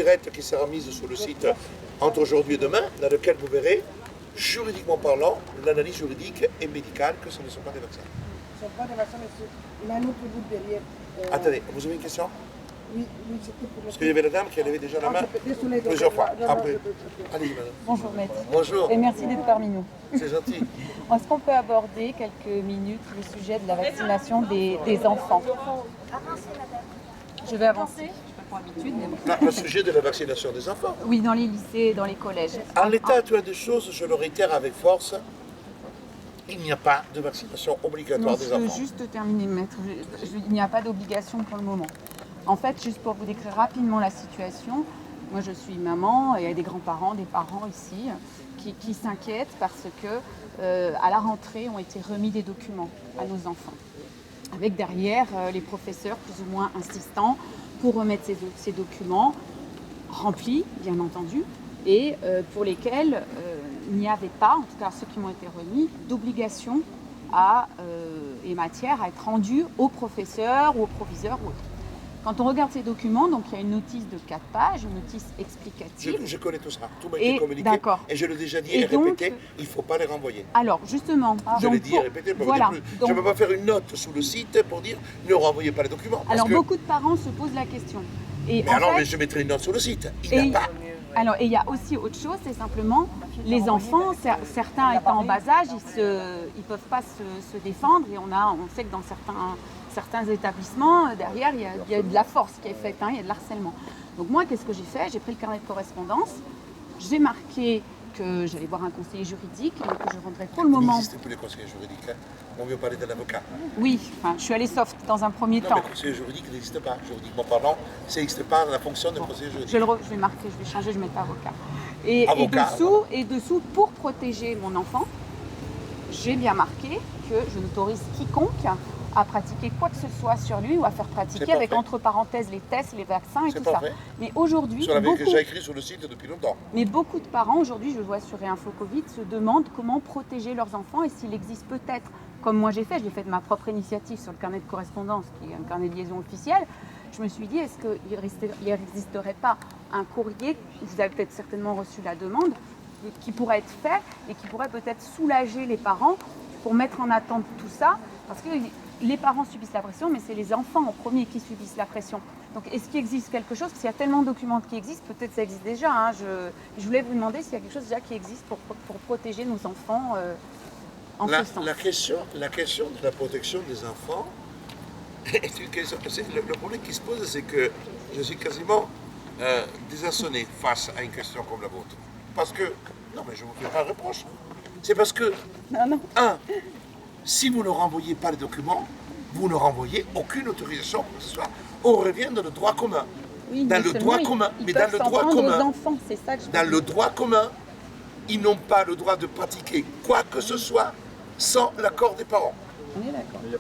Direct qui sera mise sur le site entre aujourd'hui et demain, dans lequel vous verrez, juridiquement parlant, l'analyse juridique et médicale que ce ne sont pas des vaccins. Ce ne sont pas des vaccins, mais c'est un autre bout derrière. Attendez, vous avez une question? Oui, c'était pour Parce qu'il y avait la dame qui avait déjà la main Désolé, plusieurs fois. Après. Allez, madame. Bonjour maître. Bonjour, Et merci d'être parmi nous. c'est gentil. Est-ce qu'on peut aborder quelques minutes le sujet de la vaccination des enfants? Je vais avancer, je n'ai pas pour habitude, mais bon. Là, le sujet de la vaccination des enfants. Oui, dans les lycées, dans les collèges. En l'état actuel des choses, je le réitère avec force, il n'y a pas de vaccination obligatoire Non, des je veux enfants. juste terminer, maître. Il n'y a pas d'obligation pour le moment. En fait, juste pour vous décrire rapidement la situation, moi je suis maman et il y a des grands-parents, des parents ici qui s'inquiètent parce que à la rentrée ont été remis des documents à nos enfants. Avec derrière les professeurs plus ou moins insistants pour remettre ces documents remplis, bien entendu, et pour lesquels il n'y avait pas, en tout cas ceux qui m'ont été remis, d'obligation et matière à être rendue aux professeurs ou aux proviseurs ou autres. Quand on regarde ces documents, donc il y a une notice de 4 pages, une notice explicative. Je connais tout ça, tout m'a été communiqué, et je l'ai déjà dit et donc, répété, il ne faut pas les renvoyer. Alors justement, Je l'ai dit et répété, voilà, je ne peux pas faire une note sous le site pour dire ne renvoyez pas les documents. Alors beaucoup de parents se posent la question. Et mais alors, mais je mettrai une note sur le site, il n'y a pas. Alors, et il y a aussi autre chose, c'est simplement les enfants, certains étant en bas âge, ils ne peuvent pas se défendre et on sait que dans certains établissements, derrière, il y a de la force qui est faite, il y a de l'harcèlement. Donc moi, qu'est-ce que j'ai fait? J'ai pris le carnet de correspondance, j'ai marqué que j'allais voir un conseiller juridique, et que je rendrai pour le moment... Il n'existe plus les conseillers juridiques, on veut parler de l'avocat. Oui, enfin, je suis allée soft dans un premier temps. Mais le conseiller juridique n'existe pas, juridiquement parlant, ça n'existe pas dans la fonction de conseiller juridique. Je vais marquer, je vais changer, je vais mettre avocat. Et dessous, pour protéger mon enfant, j'ai bien marqué que je n'autorise quiconque à pratiquer quoi que ce soit sur lui ou à faire pratiquer avec entre parenthèses les tests, les vaccins et tout ça. Mais aujourd'hui, que j'ai écrit sur le site depuis longtemps. Mais beaucoup de parents aujourd'hui, je le vois sur Réinfo Covid, se demandent comment protéger leurs enfants et s'il existe peut-être, comme moi j'ai fait, je l'ai fait de ma propre initiative sur le carnet de correspondance, qui est un carnet de liaison officiel. Je me suis dit, est-ce qu'il n'existerait pas un courrier, vous avez peut-être certainement reçu la demande, qui pourrait être fait et qui pourrait peut-être soulager les parents pour mettre en attente tout ça, parce que les parents subissent la pression, mais c'est les enfants en premier qui subissent la pression. Donc est-ce qu'il existe quelque chose? Parce qu'il y a tellement de documents qui existent, peut-être ça existe déjà. Je voulais vous demander s'il y a quelque chose déjà qui existe pour protéger nos enfants en ce sens. La question de la protection des enfants est une question. Le problème qui se pose, c'est que je suis quasiment désarçonné face à une question comme la vôtre. Parce que, non mais je ne vous fais pas un reproche, c'est parce que, si vous ne renvoyez pas les documents, vous ne renvoyez aucune autorisation que ce soit. On revient dans le droit commun. Oui, dans le droit commun. Mais dans le droit commun, enfants, c'est ça que je dans le droit commun, ils n'ont pas le droit de pratiquer quoi que ce soit sans l'accord des parents. On est d'accord. Il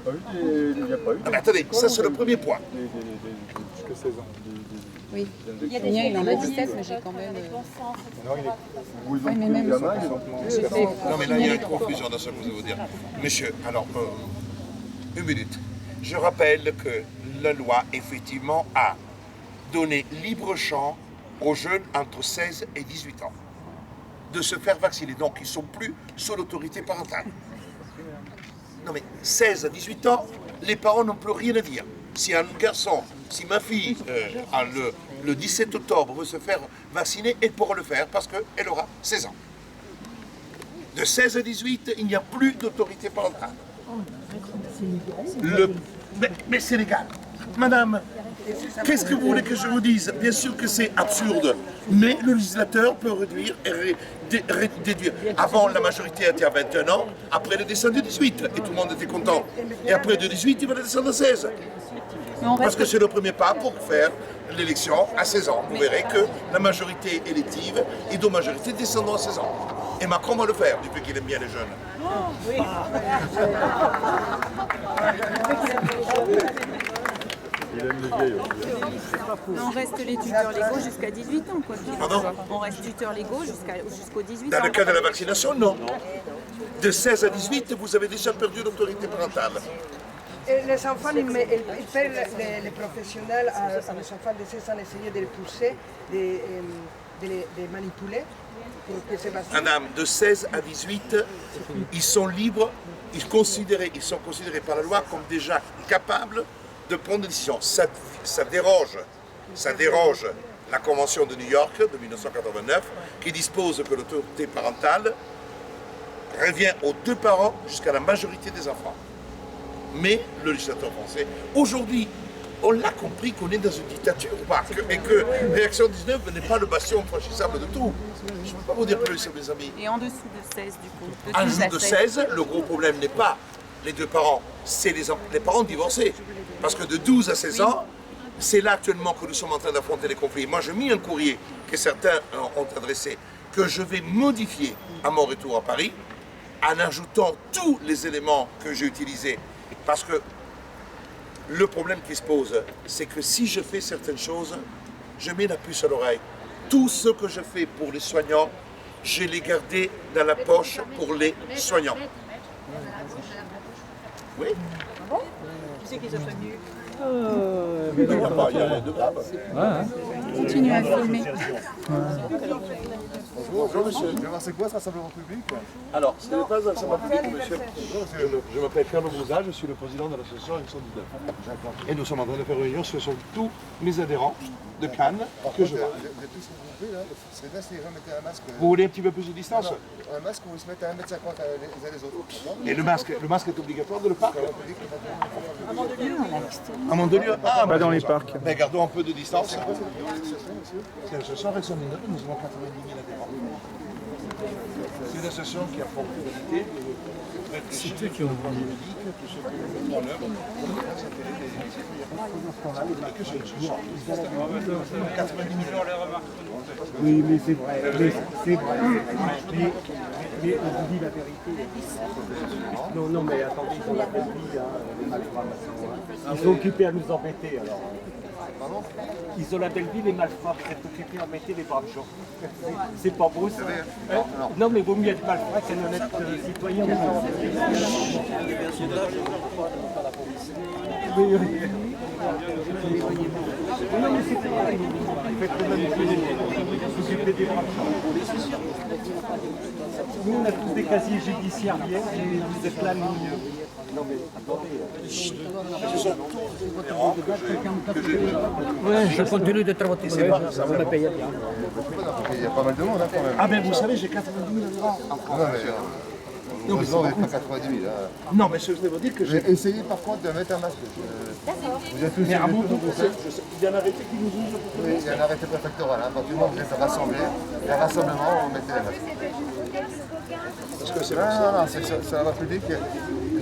n'y a pas eu. Attendez, ça c'est le premier point. Jusqu'à 16 ans. Oui, il en a 17, mais j'ai quand même... Non, il est... mais même... Non, mais là, il y a une confusion dans ce que je veux vous dire. Monsieur, alors, une minute. Je rappelle que la loi, effectivement, a donné libre champ aux jeunes entre 16 et 18 ans de se faire vacciner. Donc, ils ne sont plus sous l'autorité parentale. Non, mais 16 à 18 ans, les parents n'ont plus rien à dire. Si un garçon, si ma fille, le 17 octobre, veut se faire vacciner, elle pourra le faire parce qu'elle aura 16 ans. De 16 à 18, il n'y a plus d'autorité parentale. Mais c'est légal. Madame, qu'est-ce que vous voulez que je vous dise? Bien sûr que c'est absurde, mais le législateur peut réduire et déduire. Avant, la majorité était à 21 ans, après elle est descendue à 18, et tout le monde était content. Et après de 18, il va descendre à 16. Parce que c'est le premier pas pour faire l'élection à 16 ans. Vous verrez que la majorité élective et de majorité descendant à 16 ans. Et Macron va le faire, depuis qu'il aime bien les jeunes. Il aime les vieilles aussi. On reste les tuteurs légaux jusqu'à 18 ans. Quoi. Pardon? On reste tuteurs légaux jusqu'au 18 ans. Dans le cas de la vaccination, non. De 16 à 18, vous avez déjà perdu l'autorité parentale. les enfants, ils perdent les professionnels à les enfants de 16 ans, essayer de les pousser, de les manipuler pour que se passe. Madame, de 16 à 18, ils sont libres, ils sont considérés par la loi comme déjà capables de prendre des décisions. Ça déroge la Convention de New York de 1989 qui dispose que l'autorité parentale revient aux deux parents jusqu'à la majorité des enfants. Mais le législateur français, aujourd'hui, on l'a compris qu'on est dans une dictature et que Réaction 19 n'est pas le bastion infranchissable de tout. Je ne peux pas vous dire plus, mes amis. Et en dessous de 16 du coup. En dessous de 16, le gros problème n'est pas les deux parents, c'est les parents divorcés. Parce que de 12 à 16 ans, c'est là actuellement que nous sommes en train d'affronter les conflits. Moi, j'ai mis un courrier que certains ont adressé, que je vais modifier à mon retour à Paris, en ajoutant tous les éléments que j'ai utilisés. Parce que le problème qui se pose, c'est que si je fais certaines choses, je mets la puce à l'oreille. Tout ce que je fais pour les soignants, je l'ai gardé dans la poche pour les soignants. Oui. Tu sais qu'ils ont prévenu. Il n'y a rien de grave. Continue à filmer. Bonjour monsieur. C'est quoi ce rassemblement public? Alors, ce n'est pas un rassemblement public, monsieur. Je m'appelle Carlo Bouza, je suis le président de l'association Réaction 19. Et nous sommes en train de faire une réunion, ce sont tous mes adhérents de Cannes que je vois. Vous voulez un petit peu plus de distance? Un masque où ils se mettent à 1,50 m les uns les autres. Et le masque est obligatoire de le parc? À Mandelieu. Ah, Pas dans les parcs. Mais gardons un peu de distance. C'est l'association Réaction 19, nous avons 90 000 adhérents. C'est une association qui a pour finalité de réfléchir sur le plan juridique, tout ce que nous mettons en œuvre. Que c'est ce soir. 90 000 euros. Oui, mais c'est vrai. C'est vrai. Mais on vous dit la vérité. Non, mais attendez, ils ont la belle vie, les malfrats. Ils sont occupés à nous embêter, alors. Pardon? Ils ont la belle vie, les malfrats, ils sont occupés à embêter les braves gens. C'est pas beau, ça. Non, mais vaut mieux être malfrat qu'un honnête citoyen. Oui. Non, mais c'est pareil. Faites quand même s'occuper des braves gens. Nous, on a tous des casiers judiciaires hier, et vous êtes là, nous. Non, mais attendez. Ouais, je continue d'être votre collègue, ça me paye bien. Il y a pas mal de monde quand même. Ah ben vous savez, j'ai 90 000 adhérents en France. Heureusement, on n'est pas 90 000. Non, mais je vais vous dire que j'ai... Essayez par contre de mettre un masque. Vous êtes tous Mais à mon tour, il y a un arrêté qui nous ouvre. Oui, il y a un arrêté préfectoral. À partir du moment où vous êtes rassemblés, les rassemblements, on mettait les masques. Parce que c'est Non, c'est la République.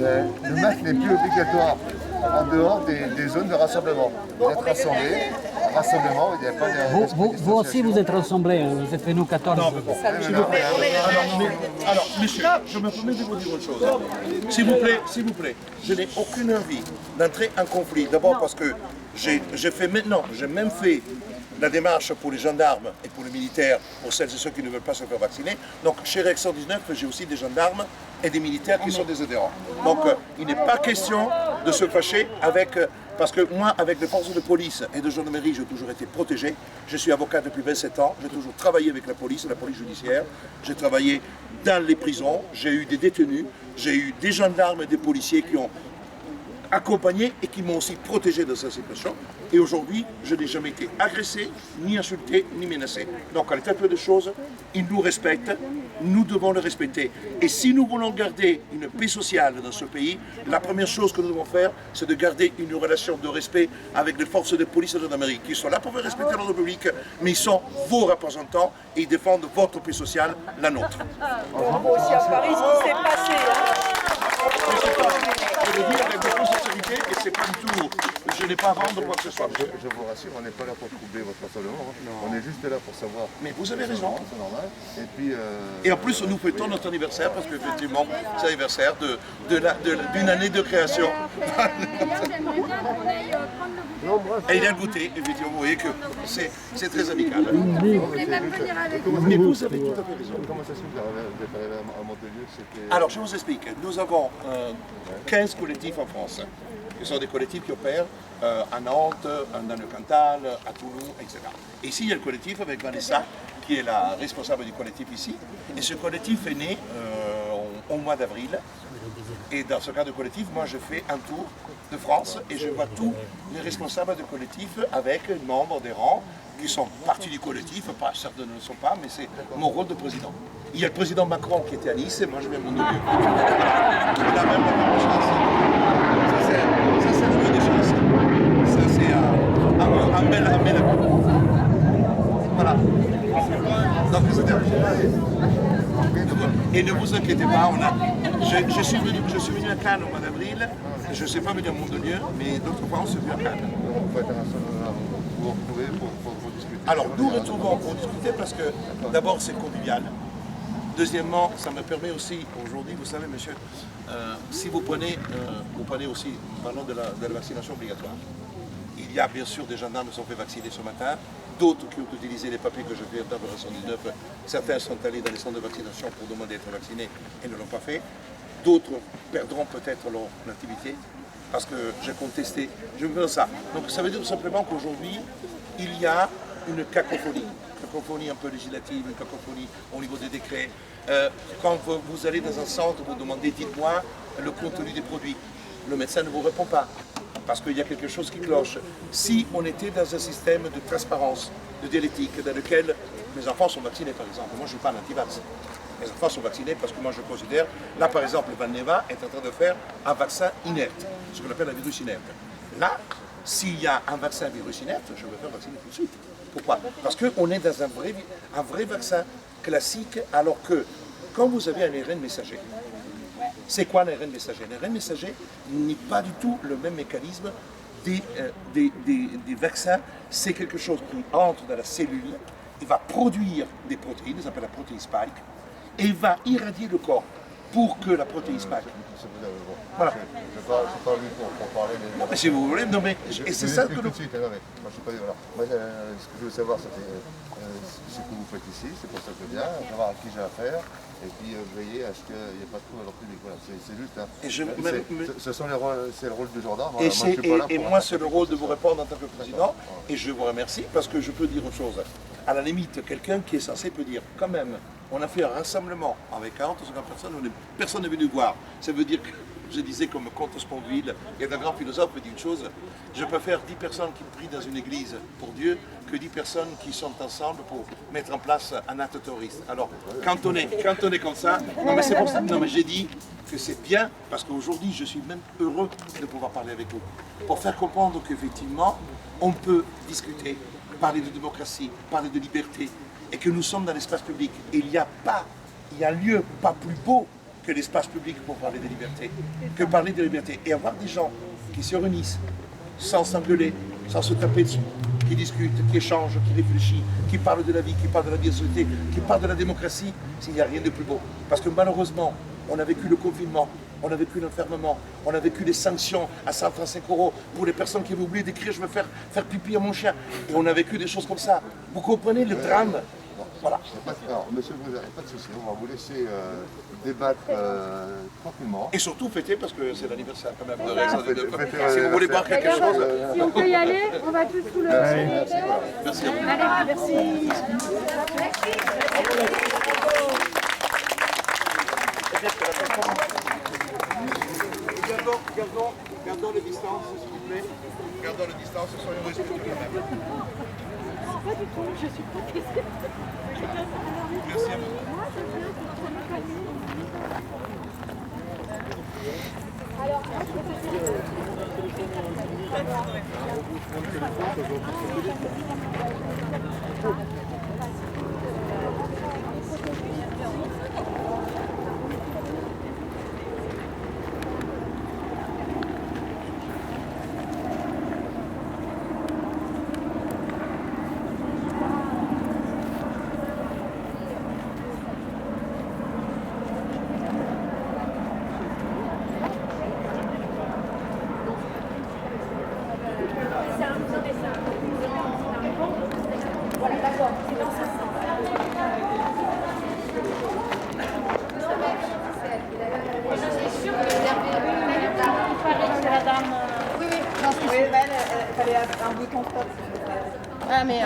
Le masque n'est plus obligatoire en dehors des zones de rassemblement. Vous êtes rassemblés, rassemblement, il n'y a pas de... Vous aussi, vous êtes rassemblés, hein, vous êtes fait nous 14. Alors, monsieur, je me permets de vous dire une chose. S'il vous plaît, je n'ai aucune envie d'entrer en conflit. D'abord parce que j'ai même fait la démarche pour les gendarmes et pour les militaires, pour celles et ceux qui ne veulent pas se faire vacciner. Donc, chez Réaction 19, j'ai aussi des gendarmes et des militaires qui sont des adhérents. Donc, il n'est pas question de se fâcher avec... Parce que moi, avec les forces de police et de gendarmerie, j'ai toujours été protégé. Je suis avocat depuis 27 ans. J'ai toujours travaillé avec la police judiciaire. J'ai travaillé dans les prisons. J'ai eu des détenus. J'ai eu des gendarmes et des policiers qui ont accompagné et qui m'ont aussi protégé dans cette situation. Et aujourd'hui, je n'ai jamais été agressé, ni insulté, ni menacé. Donc, à l'état de choses, ils nous respectent, nous devons le respecter. Et si nous voulons garder une paix sociale dans ce pays, la première chose que nous devons faire, c'est de garder une relation de respect avec les forces de police et de gendarmerie, qui sont là pour respecter l'ordre public, mais ils sont vos représentants et ils défendent votre paix sociale, la nôtre. Aussi à Paris, ce qui s'est passé. Je le dis avec beaucoup de sincérité et c'est pas du tout, je n'ai pas à vendre quoi que ce soit. Je vous rassure, on n'est pas là pour troubler votre rassemblement. On est juste là pour savoir. Mais vous avez raison. C'est normal. Et puis. Et en plus, nous fêtons notre anniversaire parce qu'effectivement, c'est l'anniversaire d'une année de création. Et il a goûté, effectivement, vous voyez que c'est très amical. Mais vous avez tout à fait raison. Comment ça se fait que vous êtes arrivé à Mandelieu? Alors, je vous explique. Nous avons 15 collectifs en France. qui sont des collectifs qui opèrent à Nantes, dans le Cantal, à Toulouse, etc. Et ici, il y a le collectif avec Vanessa, qui est la responsable du collectif ici. Et ce collectif est né au mois d'avril. Et dans ce cadre de collectif, moi, je fais un tour de France et je vois tous les responsables de collectifs avec les membres des rangs qui sont partis du collectif, pas, certains ne le sont pas, mais c'est mon rôle de président. Il y a le président Macron qui était à Nice et moi je viens à Montpellier. Il a même la même chance. Ça c'est le lieu des chances. Ça c'est un bel voilà. Donc, et ne vous inquiétez pas, je suis venu à Cannes au mois d'avril, je ne sais pas venir à Montpellier, mais d'autres fois on se vit à Cannes. Vous retrouvez pour discuter. Alors nous retrouvons pour discuter parce que d'abord c'est convivial. Deuxièmement, ça me permet aussi, aujourd'hui, vous savez monsieur, si vous prenez aussi, parlons de la vaccination obligatoire. Il y a bien sûr des gendarmes qui sont fait vacciner ce matin, d'autres qui ont utilisé les papiers que je fais en temps de 19. Certains sont allés dans les centres de vaccination pour demander d'être vaccinés et ne l'ont pas fait. D'autres perdront peut-être leur activité parce que j'ai contesté. Je me fais ça. Donc ça veut dire tout simplement qu'aujourd'hui, il y a une cacophonie un peu législative, une cacophonie au niveau des décrets. Quand vous allez dans un centre, vous demandez, dites-moi le contenu des produits. Le médecin ne vous répond pas. Parce qu'il y a quelque chose qui cloche. Si on était dans un système de transparence, de dialectique, dans lequel mes enfants sont vaccinés par exemple, moi je ne suis pas un anti-vax. Mes enfants sont vaccinés parce que moi je considère, là par exemple Valneva est en train de faire un vaccin inerte, ce qu'on appelle un virus inerte. Là, s'il y a un vaccin virus inerte, je vais me faire vacciner tout de suite. Pourquoi? Parce qu'on est dans un vrai vaccin classique, alors que quand vous avez un ARN messager, c'est quoi un ARN messager? Un ARN messager n'est pas du tout le même mécanisme des vaccins. C'est quelque chose qui entre dans la cellule, il va produire des protéines, ça s'appelle la protéine spike, et il va irradier le corps pour que la protéine spike. Voilà. Je pas venu pour parler. Non, mais si vous voulez, non, mais et c'est ça que tout de suite. Non, mais moi, je suis pas. Voilà. Moi, ce que je veux savoir, c'est ce que vous faites ici. C'est pour ça que je viens, savoir à qui j'ai affaire, et puis veiller à ce qu'il n'y ait pas de trouble dans leur public. Voilà, c'est juste. Hein. C'est le rôle du gendarme. Et moi, c'est le rôle de vous répondre en tant que président. Et je vous remercie parce que je peux dire une chose. À la limite, quelqu'un qui est censé peut dire, quand même, on a fait un rassemblement avec 40 ou 50 personnes, personne n'est venu voir. Ça veut dire que, je disais comme Comte Sponville, il y a un grand philosophe qui dit une chose, je préfère 10 personnes qui prient dans une église pour Dieu que 10 personnes qui sont ensemble pour mettre en place un acte terroriste. Alors, quand on est comme ça, non mais c'est pour ça, non mais j'ai dit que c'est bien, parce qu'aujourd'hui je suis même heureux de pouvoir parler avec vous, pour faire comprendre qu'effectivement, on peut discuter, parler de démocratie, parler de liberté, et que nous sommes dans l'espace public. Et il y a lieu pas plus beau que l'espace public pour parler des libertés, que parler des libertés. Et avoir des gens qui se réunissent sans s'engueuler, sans se taper dessus, qui discutent, qui échangent, qui réfléchissent, qui parlent de la vie, qui parlent de la vie en société, qui parlent de la démocratie, s'il n'y a rien de plus beau. Parce que malheureusement, on a vécu le confinement, on a vécu l'enfermement, on a vécu les sanctions à 135 € pour les personnes qui avaient oublié d'écrire « je veux faire pipi à mon chien ». Et on a vécu des choses comme ça. Vous comprenez le drame? Voilà. Alors, monsieur, vous n'avez pas de souci, on va vous laisser débattre tranquillement. Et surtout fêter parce que c'est l'anniversaire quand même de Rex. Si vous voulez boire quelque chose. Si on peut y aller, on va tous sous le. Merci à vous. Allez, merci. Gardons les distances, s'il vous plaît. Gardons les distances, soyons respectueux quand même. Pas du tout, je suis pas triste. Merci à vous. Je suis sûre que vous avez eu la dame. fallait un bouton stop. Ah mais